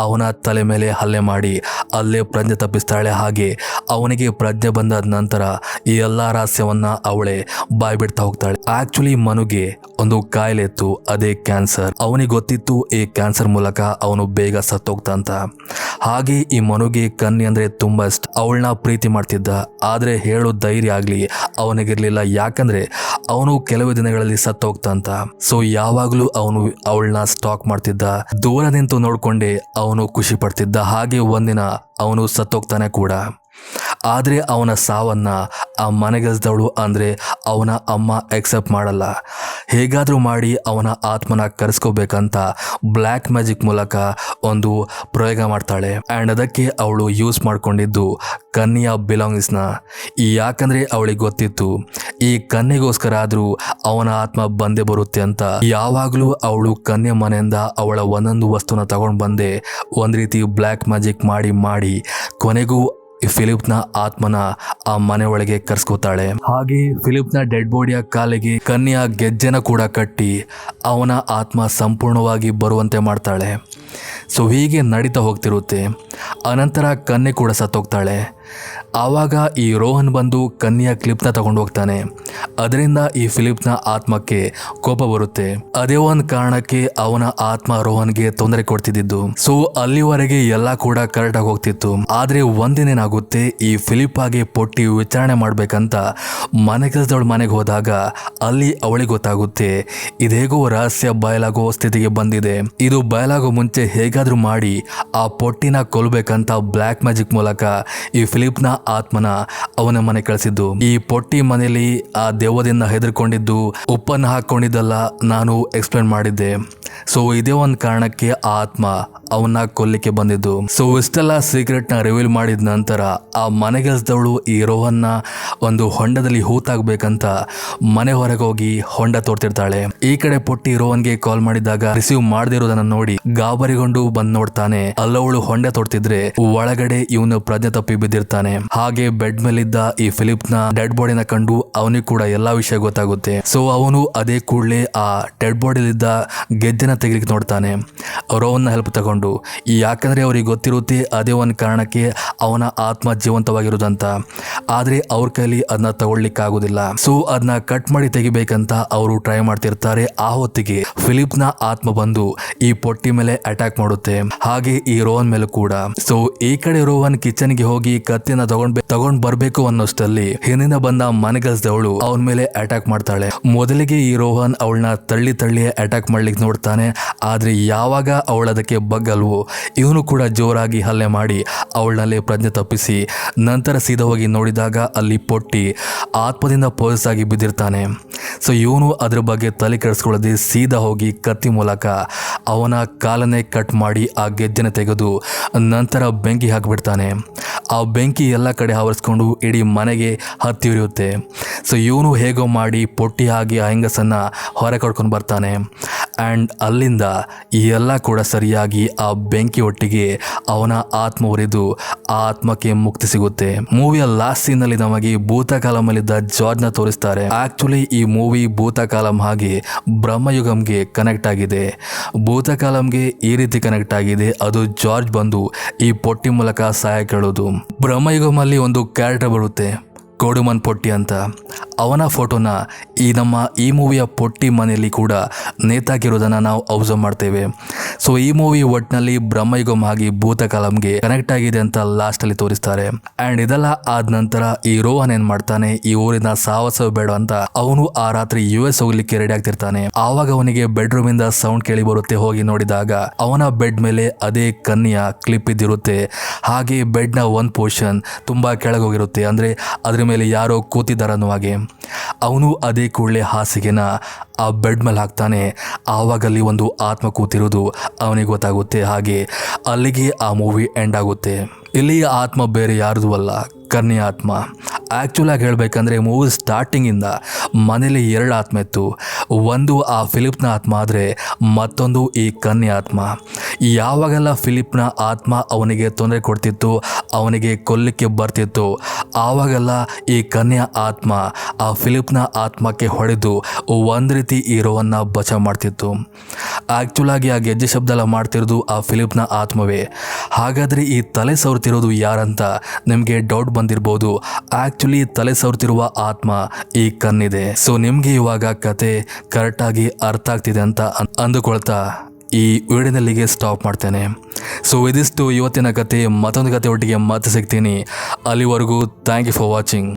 ಅವನ ತಲೆ ಮೇಲೆ ಹಲ್ಲೆ ಮಾಡಿ ಅಲ್ಲೇ ಪ್ರಜ್ಞೆ ತಪ್ಪಿಸ್ತಾಳೆ. ಹಾಗೆ ಅವನಿಗೆ ಪ್ರಜ್ಞೆ ಬಂದ ನಂತರ ಈ ಎಲ್ಲಾ ರಹಸ್ಯವನ್ನ ಅವಳೇ ಬಾಯ್ ಬಿಡ್ತಾ ಹೋಗ್ತಾಳೆ. ಆಕ್ಚುಲಿ ಮನುಗೆ ಒಂದು ಕಾಯಿಲೆ ಇತ್ತು, ಅದೇ ಕ್ಯಾನ್ಸರ್. ಅವನಿಗೆ ಗೊತ್ತಿತ್ತು ಈ ಕ್ಯಾನ್ಸರ್ ಮೂಲಕ ಅವನು ಬೇಗ ಸತ್ತೋಗ್ತಂತ. ಹಾಗೆ ಈ ಮನುಗೆ ಕನ್ನಿ ಅಂದ್ರೆ ತುಂಬಾ ಇಷ್ಟ, ಅವಳನ್ನ ಪ್ರೀತಿ ಮಾಡ್ತಿದ್ದ. ಆದ್ರೆ ಹೇಳೋ ಧೈರ್ಯ ಆಗ್ಲಿ ಅವನಿಗಿರ್ಲಿಲ್ಲ, ಯಾಕಂದ್ರೆ ಅವನು ಕೆಲವು ದಿನಗಳಲ್ಲಿ ಸತ್ತೋಗ್ತಂತ. ಸೊ ಯಾವಾಗ್ಲೂ ಅವನು ಅವಳನ್ನ ಸ್ಟಾಕ್ ಮಾಡ್ತಿದ್ದ, ದೂರ ನಿಂತು ನೋಡ್ಕೊಂಡೆ ಅವನು ಖುಷಿ ಪಡ್ತಿದ್ದ. ಹಾಗೆ ಒಂದಿನ ಅವನು ಸತ್ತೋಗ್ತಾನೆ ಕೂಡ. ಆದರೆ ಅವನ ಸಾವನ್ನ ಆ ಮನೆಗೆಲ್ಸದವಳು ಅಂದ್ರೆ ಅವನ ಅಮ್ಮ ಎಕ್ಸೆಪ್ಟ್ ಮಾಡಲ್ಲ. ಹೇಗಾದ್ರೂ ಮಾಡಿ ಅವನ ಆತ್ಮನ ಕರೆಸ್ಕೋಬೇಕಂತ ಬ್ಲ್ಯಾಕ್ ಮ್ಯಾಜಿಕ್ ಮೂಲಕ ಒಂದು ಪ್ರಯೋಗ ಮಾಡ್ತಾಳೆ. ಆ್ಯಂಡ್ ಅದಕ್ಕೆ ಅವಳು ಯೂಸ್ ಮಾಡ್ಕೊಂಡಿದ್ದು ಕನ್ಯಾ ಬಿಲಾಂಗಿಂಗ್ಸ್ನ. ಯಾಕಂದ್ರೆ ಅವಳಿಗೆ ಗೊತ್ತಿತ್ತು ಈ ಕನ್ಯೆಗೋಸ್ಕರ ಆದ್ರೂ ಅವನ ಆತ್ಮ ಬಂದೇ ಬರುತ್ತೆ ಅಂತ. ಯಾವಾಗಲೂ ಅವಳು ಕನ್ಯೆ ಮನೆಯಿಂದ ಅವಳ ಒಂದೊಂದು ವಸ್ತುನ ತಗೊಂಡು ಬಂದೆ ಒಂದು ರೀತಿ ಬ್ಲ್ಯಾಕ್ ಮ್ಯಾಜಿಕ್ ಮಾಡಿ ಕೊನೆಗೂ ಈ ಫಿಲಿಪ್ನ ಆತ್ಮನ ಆ ಮನೆ ಒಳಗೆ ಕರ್ಸ್ಕೋತಾಳೆ. ಹಾಗೆ ಫಿಲಿಪ್ನ ಡೆಡ್ ಬಾಡಿಯ ಕಾಲಿಗೆ ಕನ್ಯಾ ಗೆಜ್ಜೆನ ಕೂಡ ಕಟ್ಟಿ ಅವನ ಆತ್ಮ ಸಂಪೂರ್ಣವಾಗಿ ಬರುವಂತೆ ಮಾಡ್ತಾಳೆ. ಸೊ ಹೀಗೆ ನಡೀತಾ ಹೋಗ್ತಿರುತ್ತೆ. ಅನಂತರ ಕನ್ಯೆ ಕೂಡ ಸತ್ತೋಗ್ತಾಳೆ. ಆವಾಗ ಈ ರೋಹನ್ ಬಂದು ಕನ್ಯಾ ಕ್ಲಿಪ್ನ ತಗೊಂಡು ಹೋಗ್ತಾನೆ. ಅದರಿಂದ ಈ ಫಿಲಿಪ್ನ ಆತ್ಮಕ್ಕೆ ಕೋಪ ಬರುತ್ತೆ. ಅದೇ ಒಂದು ಕಾರಣಕ್ಕೆ ಅವನ ಆತ್ಮ ರೋಹನ್ಗೆ ತೊಂದರೆ ಕೊಡ್ತಿದ್ದು. ಸೊ ಅಲ್ಲಿವರೆಗೆ ಎಲ್ಲ ಕೂಡ ಕರೆಕ್ಟ್ ಆಗಿ ಹೋಗ್ತಿತ್ತು. ಆದ್ರೆ ಒಂದಿನೇನಾಗುತ್ತೆ, ಈ ಫಿಲಿಪ್ ಆಗಿ ಪೊಟ್ಟಿ ವಿಚಾರಣೆ ಮಾಡ್ಬೇಕಂತ ಮನೆ ಕೆಲಸದವಳ ಮನೆಗೆ ಹೋದಾಗ ಅಲ್ಲಿ ಅವಳಿಗೆ ಗೊತ್ತಾಗುತ್ತೆ ಇದೇಗೋ ರಹಸ್ಯ ಬಯಲಾಗೋ ಸ್ಥಿತಿಗೆ ಬಂದಿದೆ. ಇದು ಬಯಲಾಗೋ ಮುಂಚೆ ಹೇಗಾದ್ರೂ ಮಾಡಿ ಆ ಪೊಟ್ಟಿನ ಕೊಲ್ಬೇಕಂತ ಬ್ಲ್ಯಾಕ್ ಮ್ಯಾಜಿಕ್ ಮೂಲಕ ಈ ಫಿಲಿಪ್ನ ಆತ್ಮನ ಅವನ ಮನೆ ಕಳಿಸಿದ್ದು. ಈ ಪೊಟ್ಟಿ ಮನೆಯಲ್ಲಿ ಆ ದೆವ್ವದಿಂದ ಹೆದರ್ಕೊಂಡಿದ್ದು, ಉಪ್ಪನ್ನು ಹಾಕೊಂಡಿದ್ದಲ್ಲ ನಾನು ಎಕ್ಸ್ಪ್ಲೇನ್ ಮಾಡಿದ್ದೆ. ಸೊ ಇದೇ ಒಂದು ಕಾರಣಕ್ಕೆ ಆ ಆತ್ಮ ಅವನ್ನ ಕೊಲ್ಲಿಕ್ಕೆ ಬಂದಿದ್ದು. ಸೊ ಇಷ್ಟೆಲ್ಲ ಸೀಕ್ರೆಟ್ ನ ರಿವೀಲ್ ಮಾಡಿದ ನಂತರ ಆ ಮನೆಗೆಲ್ಸದವಳು ಈ ರೋಹನ್ನ ಒಂದು ಹೊಂಡದಲ್ಲಿ ಹೂತಾಗ್ಬೇಕಂತ ಮನೆ ಹೊರಗೆ ಹೋಗಿ ಹೊಂಡ ತೋರ್ತಿರ್ತಾಳೆ. ಈ ಕಡೆ ಪೊಟ್ಟಿ ರೋಹನ್ಗೆ ಕಾಲ್ ಮಾಡಿದಾಗ ರಿಸೀವ್ ಮಾಡದಿರೋದನ್ನ ನೋಡಿ ಗಾಬರಿಗೊಂಡು ಬಂದ್ ನೋಡ್ತಾನೆ. ಅಲ್ಲವಳು ಹೊಂಡ ತೋರ್ತಿದ್ರೆ ಒಳಗಡೆ ಇವನು ಪ್ರಜ್ಞೆ ತಪ್ಪಿ ಬಿದ್ದಿರ್ತಾನೆ. ಹಾಗೆ ಬೆಡ್ ಮೇಲಿದ್ದ ಈ ಫಿಲಿಪ್ನ ಡೆಡ್ ಬಾಡಿನ ಕಂಡು ಅವನಿಗೆ ಕೂಡ ಎಲ್ಲಾ ವಿಷಯ ಗೊತ್ತಾಗುತ್ತೆ. ಸೊ ಅವನು ಅದೇ ಕೂಡಲೇ ಆ ಡೆಡ್ ಬಾಡಿಲಿದ್ದ ಗೆಜ್ಜೆನ ತೆಗಿಲಿಕ್ಕೆ ನೋಡ್ತಾನೆ ರೋಹನ್ನ ಹೆಲ್ಪ್ ತಗೊಂಡು. ಯಾಕಂದ್ರೆ ಅವ್ರಿಗೆ ಗೊತ್ತಿರುತ್ತೆ ಅದೇ ಒಂದು ಕಾರಣಕ್ಕೆ ಅವನ ಆತ್ಮ ಜೀವಂತವಾಗಿರುದಂತ. ಆದ್ರೆ ಅವ್ರ ಕೈಲಿ ಅದನ್ನ ತಗೊಳ್ಲಿಕ್ಕೆ ಆಗುದಿಲ್ಲ. ಸೊ ಅದನ್ನ ಕಟ್ ಮಾಡಿ ತೆಗಿಬೇಕಂತ ಅವರು ಟ್ರೈ ಮಾಡ್ತಿರ್ತಾರೆ. ಆ ಹೊತ್ತಿಗೆ ಫಿಲಿಪ್ನ ಆತ್ಮ ಬಂದು ಈ ಪೊಟ್ಟಿ ಮೇಲೆ ಅಟ್ಯಾಕ್ ಮಾಡುತ್ತೆ, ಹಾಗೆ ಈ ರೋಹನ್ ಮೇಲೆ ಕೂಡ. ಸೊ ಈ ಕಡೆ ರೋಹನ್ ಕಿಚನ್ಗೆ ಹೋಗಿ ಕತ್ತಿನ ತಗೊಂಡ್ ಬರ್ಬೇಕು ಅನ್ನೋಷ್ಟಲ್ಲಿ ಹಿಂದಿನ ಬಂದ ಮನೆಗೆಲ್ಸದವಳು ಅವನ ಮೇಲೆ ಅಟ್ಯಾಕ್ ಮಾಡ್ತಾಳೆ. ಮೊದಲಿಗೆ ಈ ರೋಹನ್ ಅವಳನ್ನ ತಳ್ಳಿ ಅಟ್ಯಾಕ್ ಮಾಡ್ಲಿಕ್ಕೆ ನೋಡ್ತಾನೆ. ಆದ್ರೆ ಯಾವಾಗ ಅವಳದಕ್ಕೆ ಬಗ್ಗಲ್ವೋ ಇವನು ಕೂಡ ಜೋರಾಗಿ ಹಲ್ಲೆ ಮಾಡಿ ಅವಳನಲ್ಲಿ ಪ್ರಜ್ಞೆ ತಪ್ಪಿಸಿ ನಂತರ ಸೀದಾ ಹೋಗಿ ನೋಡಿದಾಗ ಅಲ್ಲಿ ಪೊಟ್ಟಿ ಆತ್ಮದಿಂದ ಪೋಸ್ ಆಗಿ ಬಿದ್ದಿರ್ತಾನೆ. ಸೊ ಇವನು ಅದ್ರ ಬಗ್ಗೆ ತಲೆ ಕೆಡಿಸ್ಕೊಳ್ಳದೆ ಸೀದಾ ಹೋಗಿ ಕತ್ತಿ ಮೂಲಕ ಅವನ ಕಾಲನ್ನೇ ಕಟ್ ಮಾಡಿ ಆ ಗೆಜ್ಜೆನ ತೆಗೆದು ನಂತರ ಬೆಂಕಿ ಹಾಕಿಬಿಡ್ತಾನೆ. ಆ ಬೆಂಕಿ ಎಲ್ಲ ಕಡೆ ಆವರಿಸ್ಕೊಂಡು ಇಡೀ ಮನೆಗೆ ಹತ್ತಿ ಉರಿಯುತ್ತೆ. ಸೊ ಇವನು ಹೇಗೋ ಮಾಡಿ ಪೊಟ್ಟಿ ಆಗಿ ಆ ಹೆಂಗಸನ್ನ ಹೊರ ಕಡ್ಕೊಂಡು ಬರ್ತಾನೆ. ಆ್ಯಂಡ್ ಅಲ್ಲಿಂದ ಈ ಎಲ್ಲ ಕೂಡ ಸರಿಯಾಗಿ ಆ ಬೆಂಕಿ ಒಟ್ಟಿಗೆ ಅವನ ಆತ್ಮ ಉರಿದು ಆ ಆತ್ಮಕ್ಕೆ ಮುಕ್ತಿ ಸಿಗುತ್ತೆ. ಮೂವಿಯ ಲಾಸ್ಟ್ ಸೀನ್ ಅಲ್ಲಿ ನಮಗೆ ಭೂತಕಾಲಂನಲ್ಲಿದ್ದ ಜಾರ್ಜ್ನ ತೋರಿಸ್ತಾರೆ. ಆಕ್ಚುಲಿ ಈ ಮೂವಿ ಭೂತಕಾಲಂ ಹಾಗೆ ಬ್ರಹ್ಮಯುಗಂಗೆ ಕನೆಕ್ಟ್ ಆಗಿದೆ. ಭೂತಕಾಲಂಗೆ ಈ ರೀತಿ ಕನೆಕ್ಟ್ ಆಗಿದೆ, ಅದು ಜಾರ್ಜ್ ಬಂದು ಈ ಪೊಟ್ಟಿ ಮೂಲಕ ಸಹಾಯ ಕೇಳೋದು. ಬ್ರಹ್ಮಯುಗಮಲ್ಲಿ ಒಂದು ಕ್ಯಾರೆಕ್ಟರ್ ಬರುತ್ತೆ ಕೋಡುಮನ್ ಪೊಟ್ಟಿ ಅಂತ. ಅವನ ಫೋಟೋನ ನಮ್ಮ ಈ ಮೂವಿಯ ಪೊಟ್ಟಿ ಮನೆಯಲ್ಲಿ ಕೂಡ ನೇತಾಕಿರೋದನ್ನ ನಾವು ಅಬ್ಸರ್ವ್ ಮಾಡ್ತೇವೆ. ಸೊ ಈ ಮೂವಿ ಒಟ್ಟಿನಲ್ಲಿ ಬ್ರಹ್ಮಯುಗಂ ಹಾಗೆ ಭೂತಕಾಲಂಗೆ ಕನೆಕ್ಟ್ ಆಗಿದೆ ಅಂತ ಲಾಸ್ಟ್ ಅಲ್ಲಿ ತೋರಿಸ್ತಾರೆ. ಅಂಡ್ ಇದೆಲ್ಲ ಆದ ನಂತರ ಈ ರೋಹನ್ ಏನ್ ಮಾಡ್ತಾನೆ, ಈ ಊರಿನ ಸಾಹಸ ಬೇಡ ಅಂತ ಅವನು ಆ ರಾತ್ರಿ US ಹೋಗ್ಲಿಕ್ಕೆ ರೆಡಿ ಆಗ್ತಿರ್ತಾನೆ. ಆವಾಗ ಅವನಿಗೆ ಬೆಡ್ರೂಮ್ ಇಂದ ಸೌಂಡ್ ಕೇಳಿ ಬರುತ್ತೆ. ಹೋಗಿ ನೋಡಿದಾಗ ಅವನ ಬೆಡ್ ಮೇಲೆ ಅದೇ ಕನ್ಯಾ ಕ್ಲಿಪ್ ಇದ್ದಿರುತ್ತೆ. ಹಾಗೆ ಬೆಡ್ ನ ಒಂದು ಪೋರ್ಷನ್ ತುಂಬಾ ಕೆಳಗೋಗಿರುತ್ತೆ, ಅಂದ್ರೆ ಅದ್ರ ಮೇಲೆ ಯಾರೋ ಕೂತಿದ್ದಾರೆ ಅನ್ನೋ ಹಾಗೆ. ಅವನು ಅದೇ ಕೂಡಲೇ ಹಾಸಿಗೆನ ಆ ಬೆಡ್ ಮೇಲೆ ಹಾಕ್ತಾನೆ. ಆವಾಗಲ್ಲಿ ಒಂದು ಆತ್ಮ ಕೂತಿರೋದು ಅವನಿಗೆ ಗೊತ್ತಾಗುತ್ತೆ. ಹಾಗೆ ಅಲ್ಲಿಗೆ ಆ ಮೂವಿ ಎಂಡ್ ಆಗುತ್ತೆ. ಇಲ್ಲಿ ಆತ್ಮ ಬೇರೆ ಯಾರ್ದು ಅಲ್ಲ, ಕನ್ಯಾ ಆತ್ಮ. ಆ್ಯಕ್ಚುಲ್ ಆಗಿ ಹೇಳಬೇಕಂದ್ರೆ ಮೂವಿ ಸ್ಟಾರ್ಟಿಂಗಿಂದ ಮನೇಲಿ 2 ಆತ್ಮ ಇತ್ತು. ಒಂದು ಆ ಫಿಲಿಪ್ನ ಆತ್ಮ ಆದರೆ ಮತ್ತೊಂದು ಈ ಕನ್ಯಾ ಆತ್ಮ. ಯಾವಾಗೆಲ್ಲ ಫಿಲಿಪ್ನ ಆತ್ಮ ಅವನಿಗೆ ತೊಂದರೆ ಕೊಡ್ತಿತ್ತು, ಅವನಿಗೆ ಕೊಲ್ಲಿಕ್ಕೆ ಬರ್ತಿತ್ತು, ಆವಾಗೆಲ್ಲ ಈ ಕನ್ಯಾ ಆತ್ಮ ಆ ಫಿಲಿಪ್ನ ಆತ್ಮಕ್ಕೆ ಹೊಡೆದು ಒಂದು ರೀತಿ ಈ ರೋಹನ್ನ ಬಚಾವ್ ಮಾಡ್ತಿತ್ತು. ಆ್ಯಕ್ಚುಲ್ ಆಗಿ ಆ ಗೆಜ್ಜೆ ಶಬ್ದ ಎಲ್ಲ ಮಾಡ್ತಿರೋದು ಆ ಫಿಲಿಪ್ನ ಆತ್ಮವೇ. ಹಾಗಾದರೆ ಈ ತಲೆ ಸವರ್ತಿರೋದು ಯಾರಂತ ನಿಮಗೆ ಡೌಟ್ ಬಂದಿರ್ಬೋದು. ಆ್ಯಕ್ಚುಲಿ ತಲೆ ಸವರ್ತಿರುವ ಆತ್ಮ ಈ ಕನ್ನಿದೆ. ಸೊ ನಿಮಗೆ ಇವಾಗ ಕತೆ ಕರೆಕ್ಟಾಗಿ ಅರ್ಥ ಆಗ್ತಿದೆ ಅಂತ ಅಂದುಕೊಳ್ತಾ ಈ ವಿಡಿಯೋನಲ್ಲಿಗೆ ಸ್ಟಾಪ್ ಮಾಡ್ತೇನೆ. ಸೊ ಇದಿಷ್ಟು ಇವತ್ತಿನ ಕತೆ. ಮತ್ತೊಂದು ಕತೆ ಒಟ್ಟಿಗೆ ಮತ್ತೆ ಸಿಗ್ತೀನಿ. ಅಲ್ಲಿವರೆಗೂ ಥ್ಯಾಂಕ್ ಯು ಫಾರ್ ವಾಚಿಂಗ್.